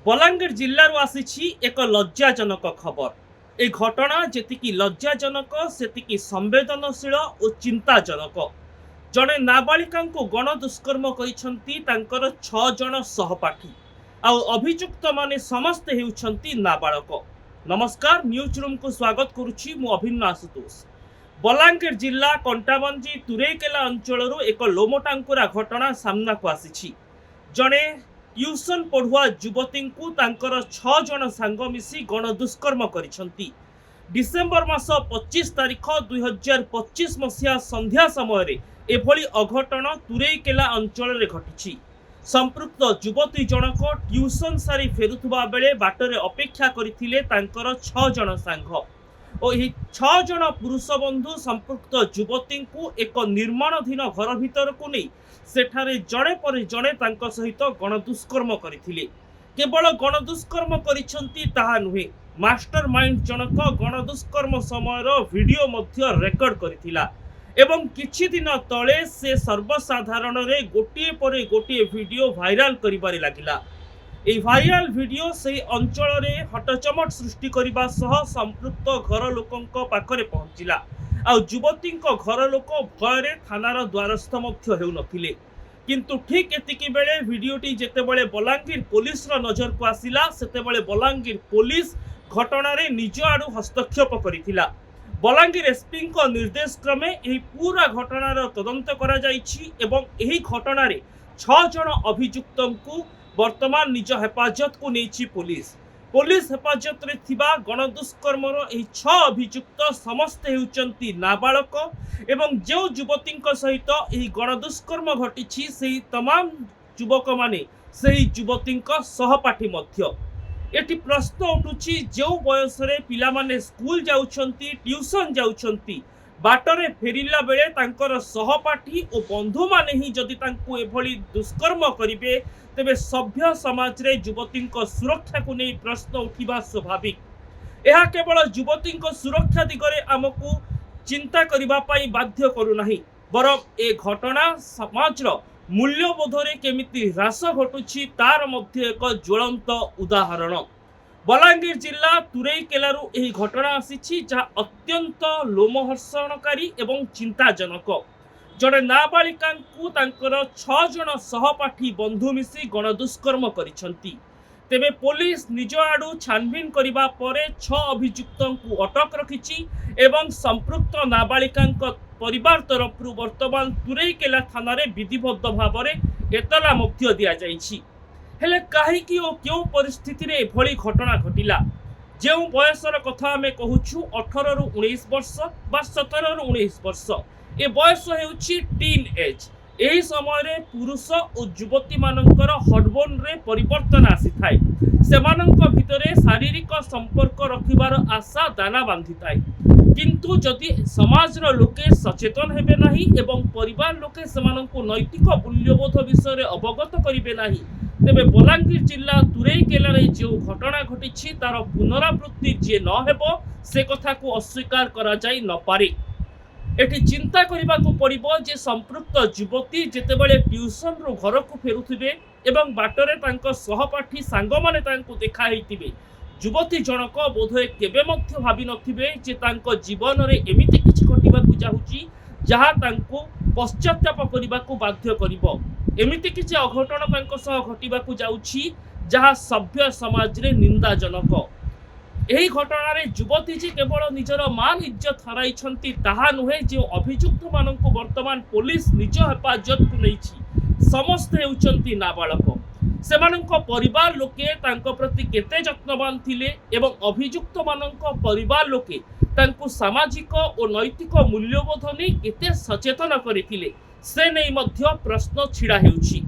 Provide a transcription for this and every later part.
बलांगीर जिल्लारू आसी एक लज्जाजनक खबर। ए घटना जेतिकी लज्जाजनक सेतिकी संवेदनशील और चिंताजनक। जड़े नाबालिका गण दुष्कर्म करिसेंती तांकर 6 जन सहपाठी आउ अभियुक्त माने समस्ते हेउछंती नाबालक। नमस्कार, न्यूज रूम को स्वागत करुछि मु अभिन्न आशुतोष। बलांगीर जिल्ला कंटाबंजी तुरेकेला अंचल एक लोमटांकुरा घटना सामना को आसी। जड़े ट्यूशन पढ़ुआ युवती को तांकर 6 जन सांग मिसी गण दुष्कर्म करिसेंती। डिसेम्बर मास 25 तारिख 2025 मसीहा संध्या समय एभली अघटन तुरेकेला अंचल घटी। संपृक्त युवती जनक ट्यूशन सारी फेरुवा बेले बाटरे अपेक्षा करथिले तांकर 6 जन सांग और यही 6 जन पुरुष बंधु संपृक्त युवती को एक निर्माणाधीन घर भीतर को नहीं सेठारे जड़े पर जड़े तांको सहित गण दुष्कर्म करथिले। केवल गण दुष्कर्म करिसेंती ताहा नुहे, मास्टर माइंड जनक गण दुष्कर्म समयर वीडियो मध्य रेकर्ड करथिला एवं किछि दिन तले से सर्वसाधारण रे गोटिए पर गोटिए वीडियो वायरल करिबारे लागिला। ए वायरल वीडियो से अंचल रे हटचमट सृष्टि करबा सह संपृक्त घर लोकंक पाखरे पहुंचिला। आउ युवती घर लोक भय थानार द्वारस्थ हेउनथिले। किंतु ठीक एतिकी बेले वीडियोटी जेतेबेले बलांगीर पुलिस नजर को आसिला सेतेबेले बलांगीर पुलिस घटना रे निज आडू हस्तक्षेप करिथिला। बलांगीर एसपी निर्देश क्रमे एही पूरा घटनार तदंत करा जाइछि एवं एही घटना रे 6 जन अभियुक्त को वर्तमान निज हेफाजत को नेछि पुलिस। पुलिस हेफाजत रे थिबा गण दुष्कर्मर एही 6 अभियुक्त समस्त हेउचंती नाबालक एवं जो युवती सहित एही गण दुष्कर्म घटी सेही तमाम युवक माने सेही युवती सहपाठी मध्य। एटी प्रश्न उठुछि जो बयस रे पिला माने स्कूल जाउछंती ट्यूशन जाउछंती बाटरे फेरिला बेले तांकर सहपाठी और बंधु माने ही जदि तांको एभली दुष्कर्म करिवे तेबे सभ्य समाज रे युवती सुरक्षा को नहीं प्रश्न उठिबा स्वाभाविक। यह केवल युवती सुरक्षा दिगरे आमको चिंता करिबा पई बाध्य करू नाही, बरं ए घटना समाजर मूल्यबोधरे केमिति ह्रास घटुछि तार मध्य एक ज्वलंत उदाहरण। बलांगीर जिला तुरेकेलारू एही घटना आसीछि जहा अत्यंत लोमहर्षणकारी एवं चिंताजनक। जड़े नाबालिका को तांकर 6 जन सहपाठी बंधु मिसी गण दुष्कर्म करिसेंती। तेबे पुलिस निज आडू छानबीन करिबा परे 6 अभियुक्त को अटक रखिछि एवं संपृक्त नाबालिका परिवार तरफ वर्तमान तुरेकेला थाना रे विधिबद्ध भाव में एतला मध्य दिया जाइछि। हेले काहेकि ओ क्यों परिस्थिति रे एभली घटना घटिला? जो बयसर कथा आमे कहूछु 18 रु 19 वर्ष बा 17 रु 19 वर्ष ए बयस हेउछि टीन एज। एही समय रे पुरुष और युवती मानकर हॉर्मोन रे परिवर्तन आसी थाए। सेमानंक भितरे शारीरिक संपर्क रखिबार आशा दाना बांधि थाए। किंतु जदि समाज लोके सचेतन हेबे नाही एवं परिवार लोके सेमानंकु नैतिक मूल्यबोध विषय अवगत करिवे नाही तेबे बलांगीर जिला तुरेकेला रे जो घटना घटी तार पुनरावृत्ति जे न हेबो से कथा को अस्वीकार करा जाई न पारे। एठी चिंता करिबा को पड़िबो जे संपृक्त युवती जेतेबेले ट्यूशन रो घर को फेरुथिबे एवं बाटरे तांको सहपाठी सांग माने तांको देखा हेतिबे युवती जनक बोधे केबे मध्य भाबी नथिबे जे तांको जीवन रे एमिति किछि घटिबा को जाउची जहा तांको पश्चाताप करिबा को बाध्य करिवो। एमिति किछि अघटन तांको सह घटिबा को जाउची जहा सभ्य समाज रे निंदाजनक। एही घटना रे युवती जी केवल निजर मान इज्जत हराइछंती ताहा नुहे जे अभियुक्त माननको वर्तमान पुलिस निज हेफाजत को नैछि समस्त हेउचंती नाबालक। सेमानंको परिवार लोके तांको प्रति केते यत्नवान थिले एवं अभियुक्त माननको परिवार लोके तांको सामाजिक और नैतिक मूल्यबोध नै केते सचेतन करिथिले से नै मध्य प्रश्न छिड़ा हेउछि।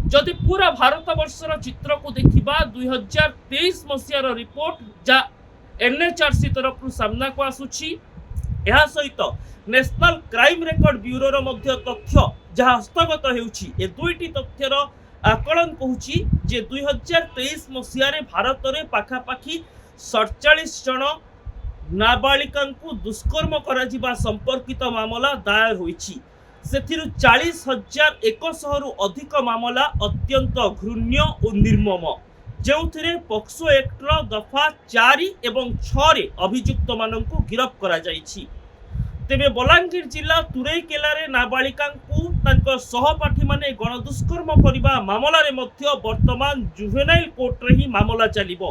जदि पूरा भारत वर्षर चित्र को देखिबा 2023 मसीहार रिपोर्ट जा एनएचआरसी तरफ सामना को आसुछि एहा सहित नेशनल क्राइम रेकर्ड ब्यूरो मध्य तथ्य जहा हस्तगत हेउछि ए दुईटी तथ्यर आकलन कहूछि जे 2023 मसीहारे भारत रे पाखापाखी 47 जन नाबालिका को दुष्कर्म करा जिबा संपर्कित मामला दायर होइछि। सेथिरु 40,100 रु अधिक मामला अत्यंत घृण्य और निर्मम ଯେଉଁଥିରେ ପକ୍ସୋ ଆକ୍ଟର ଦଫା 4 ଏବଂ 6ରେ ଅଭିଯୁକ୍ତମାନଙ୍କୁ ଗିରଫ କରାଯାଇଛି। ତେବେ ବଲାଙ୍ଗୀର ଜିଲ୍ଲା ତୁରେକେଲାରେ ନାବାଳିକାଙ୍କୁ ତାଙ୍କ ସହପାଠୀମାନେ ଗଣଦୁଷ୍କର୍ମ କରିବା ମାମଲାରେ ମଧ୍ୟ ବର୍ତ୍ତମାନ ଜୁଭେନାଇଲ କୋର୍ଟରେ ହିଁ ମାମଲା ଚାଲିବ।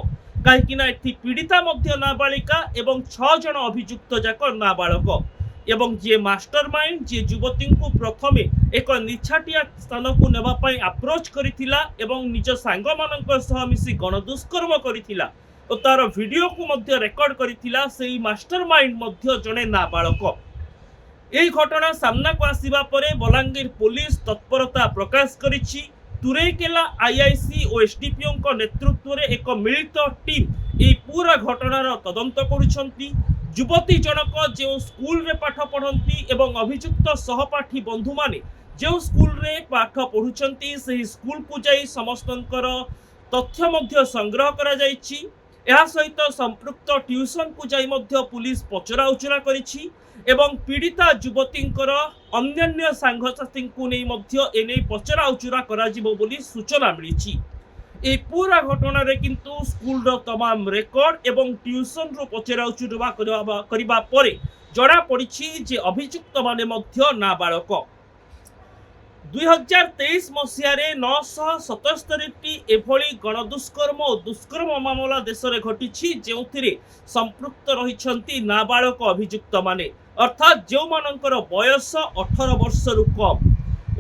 କାହିଁକିନା ଏଠି ପୀଡ଼ିତା ମଧ୍ୟ ନାବାଳିକା ଏବଂ 6 ଜଣ ଅଭିଯୁକ୍ତ ଯାକ ନାବାଳକ ଏବଂ ଯିଏ ମାଷ୍ଟର ମାଇଣ୍ଡ ଯିଏ ଯୁବତୀଙ୍କୁ ପ୍ରଥମେ ଏକ ନିଛାଟିଆ ସ୍ଥାନକୁ ନେବା ପାଇଁ ଆପ୍ରୋଚ୍ କରିଥିଲା ଏବଂ ନିଜ ସାଙ୍ଗମାନଙ୍କ ସହ ମିଶି ଗଣଦୁଷ୍କର୍ମ କରିଥିଲା ଓ ତାର ଭିଡ଼ିଓକୁ ମଧ୍ୟ ରେକର୍ଡ କରିଥିଲା ସେହି ମାଷ୍ଟର ମାଇଣ୍ଡ ମଧ୍ୟ ଜଣେ ନାବାଳକ। এই ঘটনা সামনাকু আসিবা পরে বলাঙ্গীর পুলিশ তৎপরতা প্রকাশ করেছি। তুরেকেলা আইআইসি ও এসডিপিওଙ୍କ নেতৃত্বরে এক মিলিত টিম এই পুরা ঘটনার তদন্ত করুছন্তি। যুবতী জনক যে স্কুলরে পাঠ পড়ন্তি এবং অভিযুক্ত সহপাঠী বন্ধু মানে যে স্কুলরে পাঠ পড়ুছন্তি সেই স্কুলকু যাই সমস্তଙ୍କର তথ্য মধ্য সংগ্রহ করা যাইছি। ଏହା ସହିତ ସମ୍ପୃକ୍ତ ଟ୍ୟୁସନକୁ ଯାଇ ମଧ୍ୟ ପୁଲିସ ପଚରା ଉଚରା କରିଛି ଏବଂ ପୀଡ଼ିତା ଯୁବତୀଙ୍କର ଅନ୍ୟାନ୍ୟ ସାଙ୍ଗସାଥୀଙ୍କୁ ନେଇ ମଧ୍ୟ ଏନେଇ ପଚରା ଉଚରା କରାଯିବ ବୋଲି ସୂଚନା ମିଳିଛି। এই পুরা ঘটনাରେ କିନ୍ତୁ ସ୍କୁଲର ତମାମ ରେକର୍ଡ ଏବଂ ଟ୍ୟୁସନରୁ ପଚରା ଉଚରା କରିବା ପରେ ଜଣାପଡ଼ିଛି ଯେ ଅଭିଯୁକ୍ତମାନେ ମଧ୍ୟ ନାବାଳକ। 2023 ମସିହାରେ 977ଟି ଏଭଳି ଗଣଦୁଷ୍କର୍ମ ଓ ଦୁଷ୍କର୍ମ ମାମଲା ଦେଶରେ ଘଟିଛି ଯେଉଁଥିରେ ସମ୍ପୃକ୍ତ ରହିଛନ୍ତି ନାବାଳକ ଅଭିଯୁକ୍ତମାନେ ଅର୍ଥାତ୍ ଯେଉଁମାନଙ୍କର ବୟସ 18 ବର୍ଷରୁ କମ୍।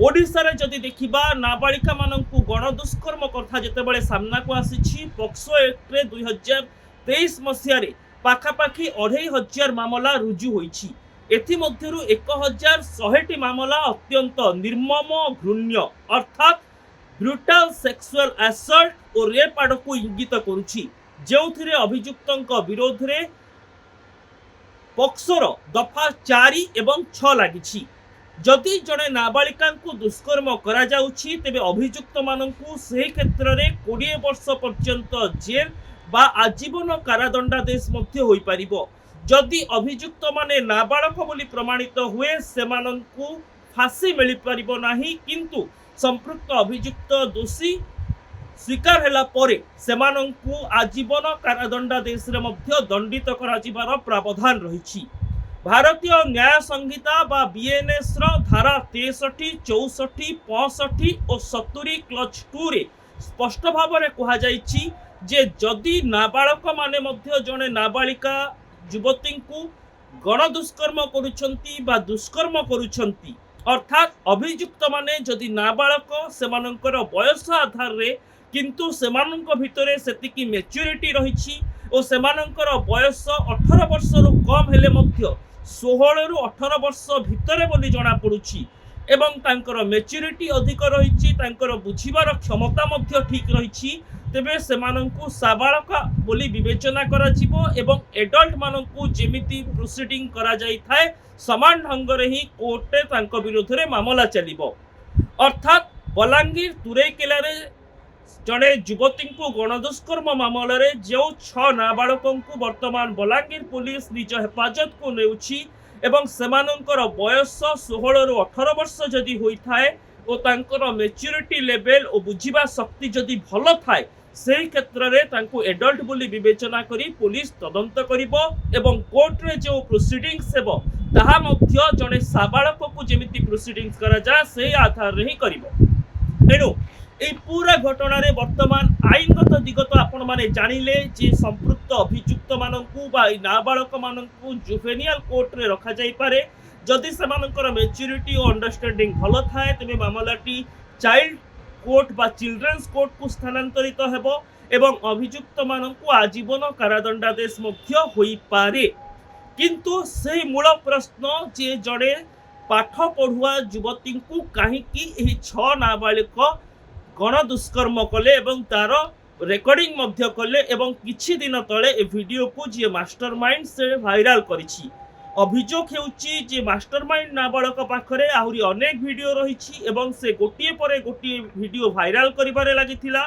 ଓଡ଼ିଶାରେ ଯଦି ଦେଖିବା ନାବାଳିକାମାନଙ୍କୁ ଗଣଦୁଷ୍କର୍ମ କଥା ଯେତେବେଳେ ସାମ୍ନାକୁ ଆସିଛି ପକ୍ସୋ ଆକ୍ଟରେ 2023 ମସିହାରେ ପାଖାପାଖି 2500 ମାମଲା ରୁଜୁ ହୋଇଛି। ଏଥିମଧ୍ୟରୁ 1100ଟି ମାମଲା ଅତ୍ୟନ୍ତ ନିର୍ମମ ଘୃଣ୍ୟ ଅର୍ଥାତ୍ ବ୍ରୁଟାଲ ସେକ୍ସୁଆଲ ଆସଲ୍ଟ ଓ ରେପ୍ ଆଡ଼କୁ ଇଙ୍ଗିତ କରୁଛି ଯେଉଁଥିରେ ଅଭିଯୁକ୍ତଙ୍କ ବିରୋଧରେ ପକ୍ସୋର ଦଫା 4 ଏବଂ 6 ଲାଗିଛି। ଯଦି ଜଣେ ନାବାଳିକାଙ୍କୁ ଦୁଷ୍କର୍ମ କରାଯାଉଛି ତେବେ ଅଭିଯୁକ୍ତମାନଙ୍କୁ ସେହି କ୍ଷେତ୍ରରେ 20 ବର୍ଷ ପର୍ଯ୍ୟନ୍ତ ଜେଲ୍ ବା ଆଜୀବନ କାରାଦଣ୍ଡାଦେଶ ମଧ୍ୟ ହୋଇପାରିବ। ଯଦି ଅଭିଯୁକ୍ତମାନେ ନାବାଳକ ବୋଲି ପ୍ରମାଣିତ ହୁଏ ସେମାନଙ୍କୁ ଫାଶୀ ମିଳିପାରିବ ନାହିଁ କିନ୍ତୁ ସମ୍ପୃକ୍ତ ଅଭିଯୁକ୍ତ ଦୋଷୀ ସ୍ୱୀକାର ହେଲା ପରେ ସେମାନଙ୍କୁ ଆଜୀବନ କାରାଦଣ୍ଡାଦେଶରେ ମଧ୍ୟ ଦଣ୍ଡିତ କରାଯିବାର ପ୍ରାବଧାନ ରହିଛି। ଭାରତୀୟ ନ୍ୟାୟ ସଂହିତା ବା ବିଏନ୍ଏସ୍ର ଧାରା 63, 64, 65 ଓ 70 କ୍ଲଜ୍ 2ରେ ସ୍ପଷ୍ଟ ଭାବରେ କୁହାଯାଇଛି ଯେ ଯଦି ନାବାଳକମାନେ ମଧ୍ୟ ଜଣେ ନାବାଳିକା ଯୁବତୀଙ୍କୁ ଗଣଦୁଷ୍କର୍ମ କରୁଛନ୍ତି ବା ଦୁଷ୍କର୍ମ କରୁଛନ୍ତି ଅର୍ଥାତ୍ ଅଭିଯୁକ୍ତମାନେ ଯଦି ନାବାଳକ ସେମାନଙ୍କର ବୟସ ଆଧାରରେ କିନ୍ତୁ ସେମାନଙ୍କ ଭିତରେ ସେତିକି ମ୍ୟାଚୁରିଟି ରହିଛି ଓ ସେମାନଙ୍କର ବୟସ 18 ବର୍ଷରୁ କମ୍ ହେଲେ ମଧ୍ୟ 16ରୁ 18 ବର୍ଷ ଭିତରେ ବୋଲି ଜଣାପଡ଼ୁଛି ଏବଂ ତାଙ୍କର ମ୍ୟାଚୁରିଟି ଅଧିକ ରହିଛି ତାଙ୍କର ବୁଝିବାର କ୍ଷମତା ମଧ୍ୟ ଠିକ୍ ରହିଛି ତେବେ ସେମାନଙ୍କୁ ସାବାଳକ ବୋଲି ବିବେଚନା କରାଯିବ ଏବଂ ଏଡଲ୍ଟମାନଙ୍କୁ ଯେମିତି ପ୍ରୋସିଡିଂ କରାଯାଇଥାଏ ସମାନ ଢଙ୍ଗରେ ହିଁ କୋର୍ଟରେ ତାଙ୍କ ବିରୋଧରେ ମାମଲା ଚାଲିବ। ଅର୍ଥାତ୍ ବଲାଙ୍ଗୀର ତୁରେକେଲାରେ ଜଣେ ଯୁବତୀଙ୍କୁ ଗଣଦୁଷ୍କର୍ମ ମାମଲାରେ ଯେଉଁ 6 ନାବାଳକଙ୍କୁ ବର୍ତ୍ତମାନ ବଲାଙ୍ଗୀର ପୁଲିସ ନିଜ ହେଫାଜତକୁ ନେଉଛି ଏବଂ ସେମାନଙ୍କର ବୟସ 16ରୁ 18 ବର୍ଷ ଯଦି ହୋଇଥାଏ ଓ ତାଙ୍କର ମ୍ୟାଚୁରିଟି ଲେଭେଲ ଓ ବୁଝିବା ଶକ୍ତି ଯଦି ଭଲ ଥାଏ ସେହି କ୍ଷେତ୍ରରେ ତାଙ୍କୁ ଏଡଲ୍ଟ ବୋଲି ବିବେଚନା କରି ପୁଲିସ ତଦନ୍ତ କରିବ ଏବଂ କୋର୍ଟରେ ଯେଉଁ ପ୍ରୋସିଡିଂସ୍ ହେବ ତାହା ମଧ୍ୟ ଜଣେ ସାବାଳକକୁ ଯେମିତି ପ୍ରୋସିଡିଂସ୍ କରାଯାଏ ସେହି ଆଧାରରେ ହିଁ କରିବ। ତେଣୁ এই পুরা ঘটনার বর্তমান আইনগত দিগ তো আপনার জাঁলে যে সম্পৃক্ত অভিযুক্ত মানুষ বা নাবাড়ক মানুষ জুভেনিয়াল কোর্টরে রখা যাইপারে যদি সেমানଙ୍କର ম্যাচুরিটি ও অন্ডরস্ট্যান্ডিং ভালো থাকে তবে মামলাটি চাইল্ড কোর্ট বা চিলড্রেন্স কোর্টকু স্থানান্তরিত ହେବ এবং অভিযুক্ত মানুষ আজীবন কারাদণ্ডাদেশ মধ্য হইপারে। কিন্তু সেই মূল প্রশ্ন যে জনে পাঠ পড়ুয়া যুবতীଙ୍କୁ কাহিকি এই 6 নাবালিক গণদুষ্কর্ম কলে এবং তার রেকর্ডিং মধ্য কলে এবং কিছু দিন তলে এই ভিডিওକୁ যে মাস্টার মাইন্ড সে ভাইরাল করেছি। অভিযোগ ହେଉଛି যে মাস্টার মাইন্ড নাবালক পাখরে আহুরি অনেক ভিডিও রয়েছে এবং সে গোটিয়ে পরে গোটিয়ে ভিডিও ভাইরাল করিবারে লাগিଥିଲା।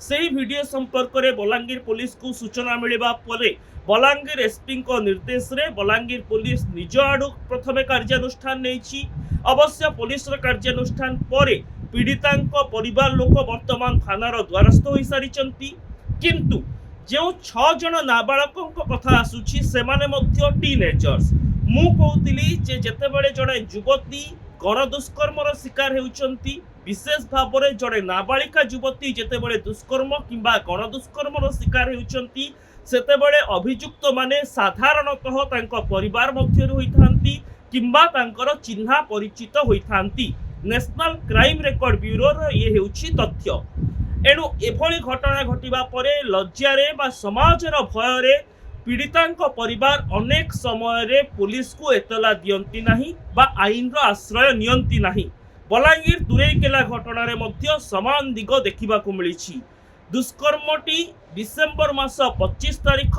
সেই ভিডিও সম্পর্কে বলাঙ্গীর পুলিশକୁ সূচনা মিলিবা পরে বলাঙ্গীর এসপিଙ୍କ ନିର୍ଦ୍ଦେଶରେ বলাঙ্গীর পুলিশ নিজ আড়ু প্রথমে কার্যানুষ্ঠান নেইছি। অবশ্য পুলিশর কার্যানুষ্ঠান পরে পীড়িতাଙ୍କ ପରିବାର ଲୋକ ବର୍ତ୍ତମାନ ଥାନାର ଦ୍ୱାରସ୍ଥ ହୋଇସାରିଛନ୍ତି। किंतु जो 6 जन नाबालकों कथा आसुची सेमाने मध्य टीनेजर्स मु कहूतिली जे जेतेबेले जड़े युवती गण दुष्कर्मर शिकार हेउचंती विशेष भाव में जड़े नाबालिका युवती जेतेबेले दुष्कर्म किंबा गण दुष्कर्मर शिकार हेउचंती सेतेबेले अभियुक्त माने साधारणतः तांको परिवार मध्य होइथांती किंबा तांकर चिन्हा परिचित होइथांती। नेशनल क्राइम रेकर्ड ब्यूरो ये हेउची तथ्य। एणु एभली घटना घटिबा परे लज्जारे बा समाजर भयरे पीड़ितांको परिवार अनेक समय रे पुलिस को एतला दियंती नाही बा आईन रो आश्रय नियंती नाही। बलांगीर दुरेकेला घटना रे मध्य समान दिग देखिबाकू मिलिछि। दुष्कर्मटी डिसेंबर मास 25 तारिख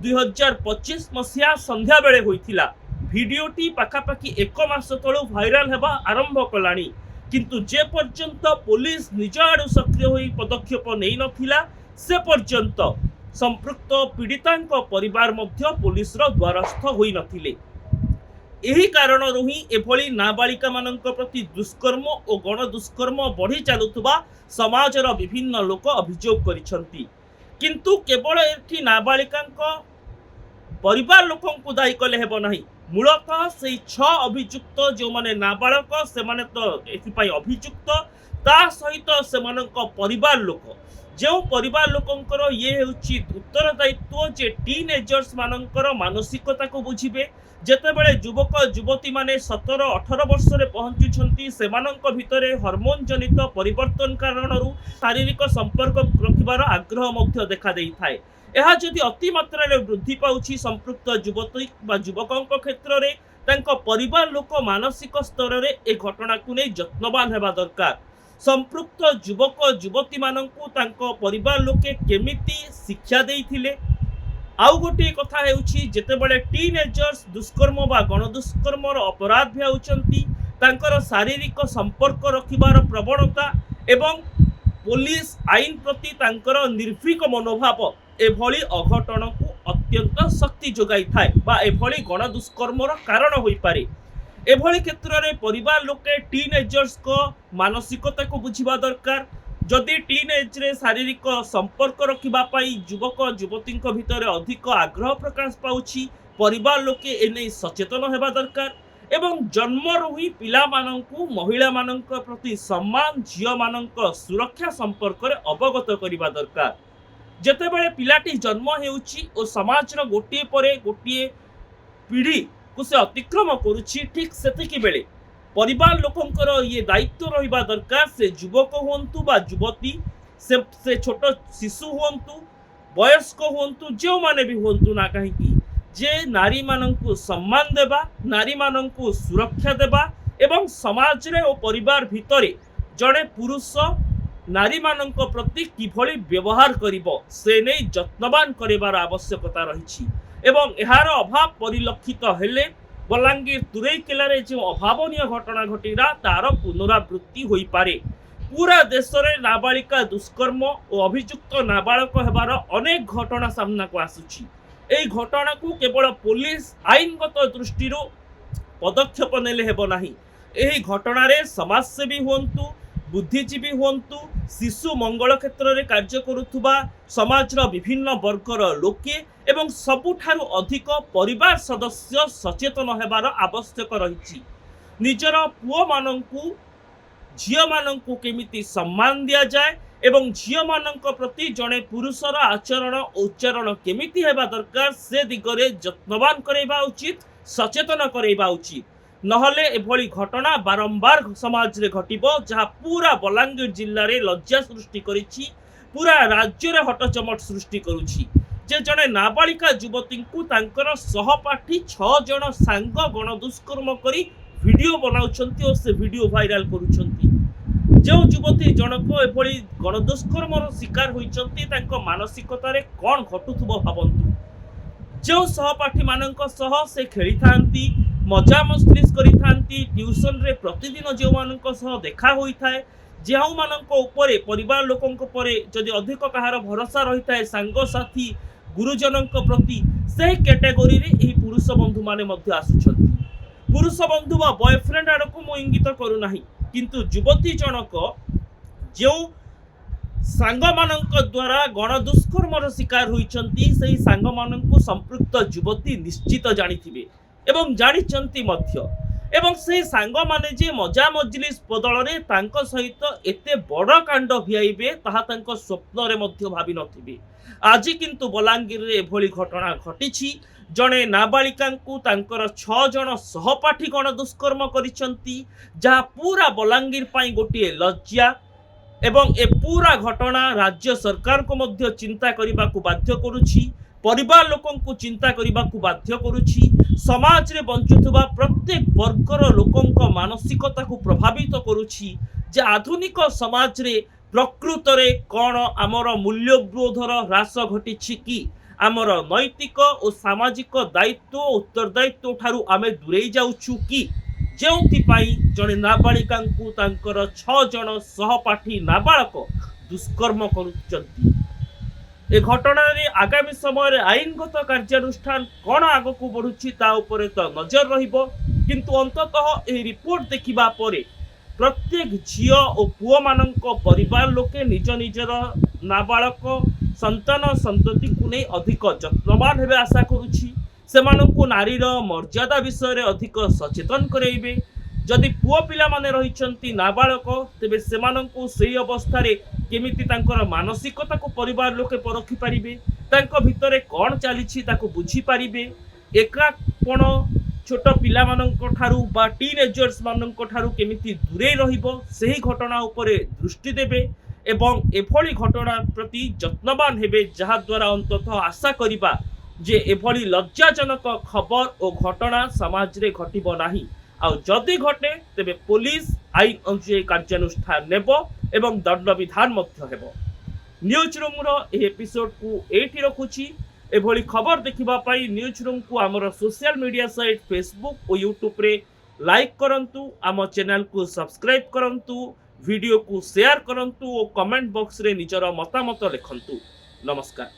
2025 मसिया संध्या बेले होइथिला। भिडियोटी पाखापाखि 1 मास तळु भाइराल हेबा आरंभ कलानी किंतु जे पर्यंत पुलिस निज आड़ू सक्रिय होई पदक्षेप नहीं नथिला से पर्यंत संपृक्त पीड़ितांको परिवार मध्य पुलिस रो द्वारस्थ होई नथिले। एही कारण ही एभली नाबालिका मानक प्रति दुष्कर्म और गण दुष्कर्म बढ़ी चलुवा समाजर विभिन्न लोक अभियोग करिसंती। किंतु केवल एठी नाबालिकांको परिवार लोकों को दायी कले हेबो नाही। मूलतः से 6 अभियुक्त जो माने नाबालक से माने तो एथिपाई अभियुक्त ता सहित से मानक परिवार लोक जो परिवार लोकंकर ये हेउची उत्तरदायित्व जे टीनेजर्स मानकर मानसिकता को बुझिबे। जेतेबेले युवक युवती माने 17-18 वर्ष रे पहुंचुछंती सेमानक भितरे हार्मोन जनित परिवर्तन कारणरू शारीरिक संपर्क रखिबार आग्रह मध्य देखा देई थाए। यह जदि अति मात्रा रे वृद्धि पाउछि संपृक्त युवती बा युवकंक क्षेत्र रे तांको परिवार लोक मानसिक स्तर रे ए घटना को नै यत्नवान हेबा दरकार। संपृक्त युवक युवती मानंकु तांको परिवार लोके केमिति शिक्षा देइथिले। आउ गोटे कथा हेउछि जेतेबेले टीनेजर्स दुष्कर्म बा गण दुष्कर्मर अपराध हेउचंती तांकर शारीरिक संपर्क रखिबार प्रवणता एवं पुलिस आईन प्रति तांकर निर्भीक मनोभाव एभली अघटन को अत्यंत शक्ति जोगाई थाए बा एभली गण दुष्कर्मर कारण होई पारे। एभली क्षेत्र में परिवार लोके टीनेजर्स को मानसिकता को बुझिबा दरकार। जदि टीनेज रे शारीरिक संपर्क रखिबा पाई युवक युवती भितर अधिक आग्रह प्रकाश पाउछि परिवार लोके एने सचेतन हेबा दरकार एवं जन्मरू ही पिला मानंकु महिला मानंक प्रति सम्मान झियो मानंक सुरक्षा संपर्क रे अवगत करिबा दरकार। जेतेबेले पिलाटी जन्म हेउछि ओ समाजर गोटिए परे गोटिए पीढ़ी को से अतिक्रम करुछि ठीक सेतिकी बेले परिवार लोकंकर ये दायित्व रहिबा दरकार। से युवक हुंतु बा युवती से छोट शिशु हुंतु वयस्क हुंतु जो माने भी हुंतु ना कहीं जे नारी मानंकु सम्मान देबा नारी मानंकु सुरक्षा देबा एवं समाज रे ओ परिवार भितरे जड़े पुरुष नारी मानंक प्रति किभली व्यवहार करिबो से नै यत्नवान करिबार आवश्यकता रहिछि एवं एहार अभाव परिलक्षित हेले बलांगीर तुरैकेला रे जो अभावनीय घटना घटिला तार पुनरावृत्ति होई पारे। पूरा देश रे नाबालिका दुष्कर्म और अभियुक्त नाबालक हेबार अनेक घटना सामना को आसुछि। एई घटना को केवल पुलिस आईनगत दृष्टि पदक्षेप नेले हेबो नाही। एही घटना रे समाजसेवी हुंतु बुद्धिजीवी हुंतु शिशु मंगल क्षेत्र में कार्य करुवा समाजर विभिन्न वर्गर लोके एवं सबुठारु अधिक परिवार सदस्य सचेतन हेबार आवश्यक रही। निजर पुओ मानंकु झियो मानंकु केमिति सम्मान दिया जाए एवं झियो मानंक प्रति जड़े पुरुषर आचरण उच्चारण केमिति हेबा दरकार से दिगरे यत्नवान करैबा उचित सचेतन करैबा उचित। नहले एभली घटना बारंबार समाज रे घटिबो जहाँ पूरा बलांगीर जिल्ला रे लज्जा सृष्टि करिछि पूरा राज्य रे हटचमट सृष्टि करुछि। जे जड़े नाबालिका युवती को तांकर सहपाठी 6 जन सांग गण दुष्कर्म करी वीडियो बनाउछंती और से वीडियो वायरल करुछंती। जो युवती जनक एभली गण दुष्कर्मर शिकार होइछंती तांको मानसिकता रे कोन घटुथबो भाबंतु। जो सहपाठी मानक सह से खेली थांती मजा मस्लिस करी थांती ट्यूशन रे प्रतिदिन जो मानक सह देखा होई थाए जेहु मानक उपरे परिवार लोकंक परे जदि अधिक कहार भरोसा रही थाए सांग साथी गुरुजनक प्रति से कैटेगोरी रे एही पुरुष बंधु माने मध्य आसुछंती। पुरुष बंधु बा बॉयफ्रेंड आड़क मु इंगित करू नाही किंतु युवती जनक जो ସାଙ୍ଗମାନଙ୍କ ଦ୍ୱାରା ଗଣଦୁଷ୍କର୍ମର ଶିକାର ହୋଇଛନ୍ତି ସେହି ସାଙ୍ଗମାନଙ୍କୁ ସମ୍ପୃକ୍ତ ଯୁବତୀ ନିଶ୍ଚିତ ଜାଣିଥିବେ ଏବଂ ଜାଣିଛନ୍ତି ମଧ୍ୟ। ଏବଂ ସେହି ସାଙ୍ଗମାନେ ଯେ ମଜା ମଜଲିସ୍ ବଦଳରେ ତାଙ୍କ ସହିତ ଏତେ ବଡ଼ କାଣ୍ଡ ଭିଆଇବେ ତାହା ତାଙ୍କ ସ୍ୱପ୍ନରେ ମଧ୍ୟ ଭାବିନଥିବେ। ଆଜି କିନ୍ତୁ ବଲାଙ୍ଗୀରରେ ଏଭଳି ଘଟଣା ଘଟିଛି। ଜଣେ ନାବାଳିକାଙ୍କୁ ତାଙ୍କର 6 ଜଣ ସହପାଠୀ ଗଣଦୁଷ୍କର୍ମ କରିଛନ୍ତି, ଯାହା ପୁରା ବଲାଙ୍ଗୀର ପାଇଁ ଗୋଟିଏ ଲଜ୍ଜା। ଏବଂ ଏ ପୁରା ଘଟଣା ରାଜ୍ୟ ସରକାରଙ୍କୁ ମଧ୍ୟ ଚିନ୍ତା କରିବାକୁ ବାଧ୍ୟ କରୁଛି, ପରିବାର ଲୋକଙ୍କୁ ଚିନ୍ତା କରିବାକୁ ବାଧ୍ୟ କରୁଛି, ସମାଜରେ ବଞ୍ଚୁଥିବା ପ୍ରତ୍ୟେକ ବର୍ଗର ଲୋକଙ୍କ ମାନସିକତାକୁ ପ୍ରଭାବିତ କରୁଛି ଯେ ଆଧୁନିକ ସମାଜରେ ପ୍ରକୃତରେ କ'ଣ ଆମର ମୂଲ୍ୟବୋଧର ହ୍ରାସ ଘଟିଛି କି? ଆମର ନୈତିକ ଓ ସାମାଜିକ ଦାୟିତ୍ୱ ଓ ଉତ୍ତରଦାୟିତ୍ୱ ଠାରୁ ଆମେ ଦୂରେଇ ଯାଉଛୁ କି? ଯେଉଁଥିପାଇଁ ଜଣେ ନାବାଳିକାଙ୍କୁ ତାଙ୍କର 6 ଜଣ ସହପାଠୀ ନାବାଳକ ଦୁଷ୍କର୍ମ କରୁଛନ୍ତି। ଏ ଘଟଣାରେ ଆଗାମୀ ସମୟରେ ଆଇନଗତ କାର୍ଯ୍ୟାନୁଷ୍ଠାନ କ'ଣ ଆଗକୁ ବଢ଼ୁଛି ତା ଉପରେ ତ ନଜର ରହିବ। କିନ୍ତୁ ଅନ୍ତତଃ ଏହି ରିପୋର୍ଟ ଦେଖିବା ପରେ ପ୍ରତ୍ୟେକ ଝିଅ ଓ ପୁଅମାନଙ୍କ ପରିବାର ଲୋକେ ନିଜ ନିଜର ନାବାଳକ ସନ୍ତାନ ସନ୍ତତିକୁ ନେଇ ଅଧିକ ଯତ୍ନବାନ ହେବେ ଆଶା କରୁଛି। ସେମାନଙ୍କୁ ନାରୀର ମର୍ଯ୍ୟାଦା ବିଷୟରେ ଅଧିକ ସଚେତନ କରାଇବେ। ଯଦି ପୁଅ ପିଲାମାନେ ରହିଛନ୍ତି ନାବାଳକ, ତେବେ ସେମାନଙ୍କୁ ସେହି ଅବସ୍ଥାରେ କେମିତି ତାଙ୍କର ମାନସିକତାକୁ ପରିବାର ଲୋକେ ପରଖିପାରିବେ, ତାଙ୍କ ଭିତରେ କ'ଣ ଚାଲିଛି ତାକୁ ବୁଝିପାରିବେ, ଏକାପଣ ଛୋଟ ପିଲାମାନଙ୍କ ଠାରୁ ବା ଟିନେଜର୍ସ ମାନଙ୍କ ଠାରୁ କେମିତି ଦୂରେଇ ରହିବ, ସେହି ଘଟଣା ଉପରେ ଦୃଷ୍ଟି ଦେବେ ଏବଂ ଏଭଳି ଘଟଣା ପ୍ରତି ଯତ୍ନବାନ ହେବେ, ଯାହାଦ୍ୱାରା ଅନ୍ତତଃ ଆଶା କରିବା ଯେ ଏଭଳି ଲଜ୍ଜାଜନକ ଖବର ଓ ଘଟଣା ସମାଜରେ ଘଟିବ ନାହିଁ। ଆଉ ଯଦି ଘଟେ ତେବେ ପୋଲିସ ଆଇନ ଅନୁଯାୟୀ କାର୍ଯ୍ୟାନୁଷ୍ଠାନ ନେବ ଏବଂ ଦଣ୍ଡବିଧାନ ମଧ୍ୟ ହେବ। ନ୍ୟୁଜ୍ ରୁମ୍ର ଏହି ଏପିସୋଡକୁ ଏଇଠି ରଖୁଛି। ଏଭଳି ଖବର ଦେଖିବା ପାଇଁ ନ୍ୟୁଜ୍ ରୁମ୍କୁ ଆମର ସୋସିଆଲ ମିଡ଼ିଆ ସାଇଟ୍ ଫେସବୁକ୍ ଓ ୟୁଟ୍ୟୁବରେ ଲାଇକ୍ କରନ୍ତୁ, ଆମ ଚ୍ୟାନେଲକୁ ସବସ୍କ୍ରାଇବ୍ କରନ୍ତୁ, ଭିଡ଼ିଓକୁ ସେୟାର କରନ୍ତୁ ଓ କମେଣ୍ଟ ବକ୍ସରେ ନିଜର ମତାମତ ଲେଖନ୍ତୁ। ନମସ୍କାର।